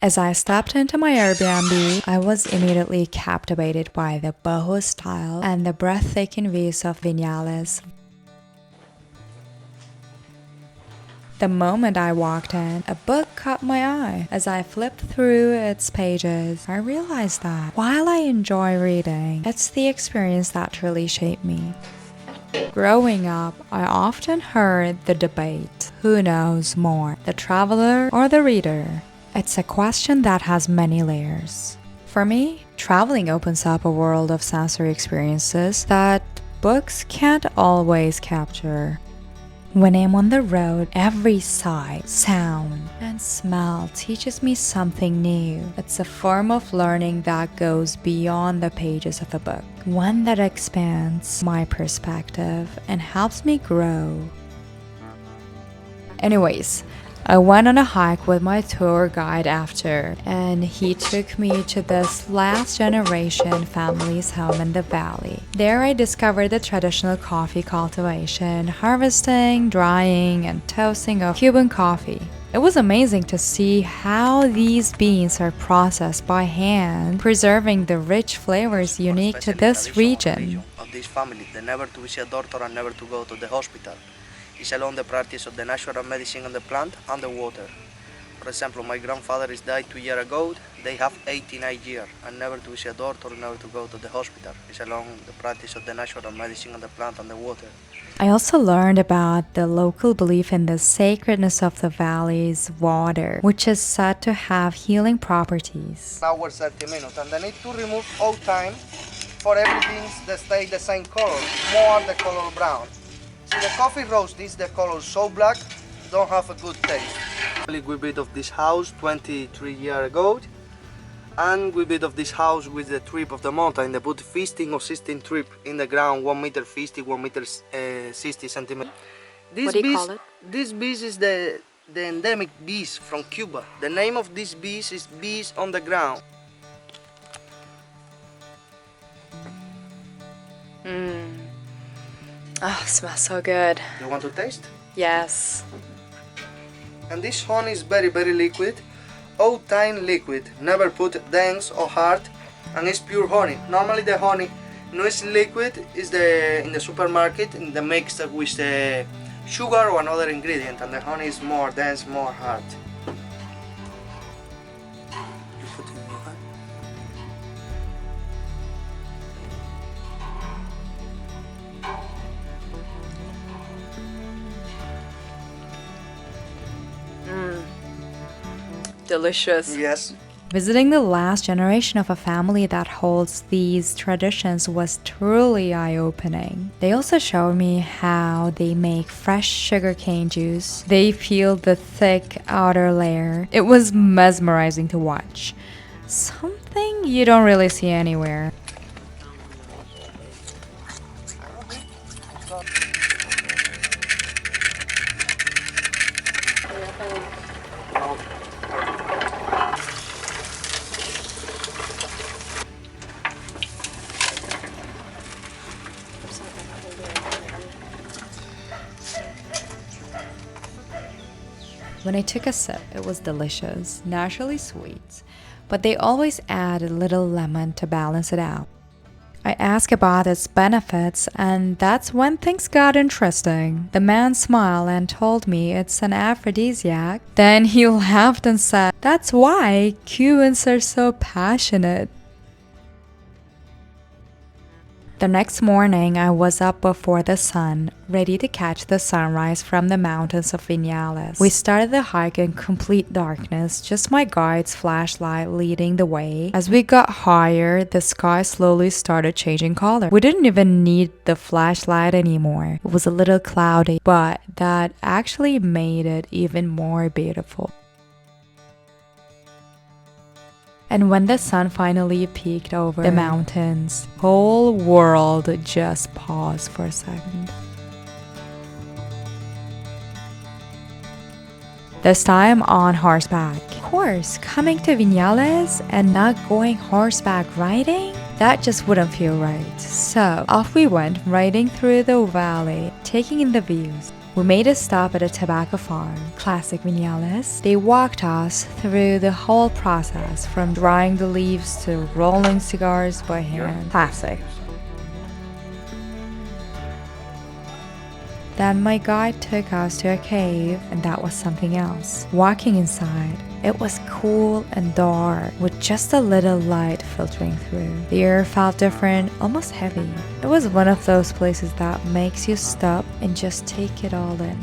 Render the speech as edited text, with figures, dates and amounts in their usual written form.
As I stepped into my Airbnb, I was immediately captivated by the boho style and the breathtaking views of Viñales. The moment I walked in, a book caught my eye. As I flipped through its pages, I realized that while I enjoy reading, it's the experience that truly shaped me. Growing up, I often heard the debate, who knows more, the traveler or the reader? It's a question that has many layers. For me, traveling opens up a world of sensory experiences that books can't always capture. When I'm on the road, every sight, sound, and smell teaches me something new. It's a form of learning that goes beyond the pages of a book, one that expands my perspective and helps me grow. Anyways, I went on a hike with my tour guide after, and he took me to this last generation family's home in the valley. There I discovered the traditional coffee cultivation, harvesting, drying, and toasting of Cuban coffee. It was amazing to see how these beans are processed by hand, preserving the rich flavors unique to this region. Of this family, they never to visit a doctor and never to go to the hospital. It's alone the practice of the natural medicine on the plant and the water. For example, my grandfather is died 2 years ago. They have 89 years and never to visit a doctor, never to go to the hospital. It's alone the practice of the natural medicine on the plant and the water. I also learned about the local belief in the sacredness of the valley's water, which is said to have healing properties. Hour 30 minutes, and they need to remove all time for everything that stay the same color, more the color brown. See, the coffee roast is the color so black, don't have a good taste. We built of this house 23 years ago, and we built of this house with the trip of the mountain. They put 15 or 16 trip in the ground, 1 meter 50, 1 meter 60 centimeters. What do you call it? This bees is the endemic bees from Cuba. The name of this bees is bees on the ground. Oh, smells so good. You want to taste? Yes. And this honey is very, very liquid, all time liquid, never put dense or hard, and it's pure honey. Normally the honey no is liquid, is in the supermarket, in the mix with the sugar or another ingredient, and the honey is more dense, more hard. You put it in your hand. Delicious. Yes. Visiting the last generation of a family that holds these traditions was truly eye-opening. They also showed me how they make fresh sugarcane juice. They peel the thick outer layer. It was mesmerizing to watch. Something you don't really see anywhere. When I took a sip, it was delicious, naturally sweet, but they always add a little lemon to balance it out. I asked about its benefits, and that's when things got interesting. The man smiled and told me it's an aphrodisiac. Then he laughed and said, "That's why Cubans are so passionate." The next morning, I was up before the sun, ready to catch the sunrise from the mountains of Viñales. We started the hike in complete darkness, just my guide's flashlight leading the way. As we got higher, the sky slowly started changing color. We didn't even need the flashlight anymore. It was a little cloudy, but that actually made it even more beautiful. And when the sun finally peeked over the mountains, the whole world just paused for a second. This time on horseback. Of course, coming to Viñales and not going horseback riding? That just wouldn't feel right. So off we went, riding through the valley, taking in the views. We made a stop at a tobacco farm, classic Viñales. They walked us through the whole process, from drying the leaves to rolling cigars by hand. Classic. Then my guide took us to a cave, and that was something else. Walking inside, it was cool and dark, with just a little light filtering through. The air felt different, almost heavy. It was one of those places that makes you stop and just take it all in.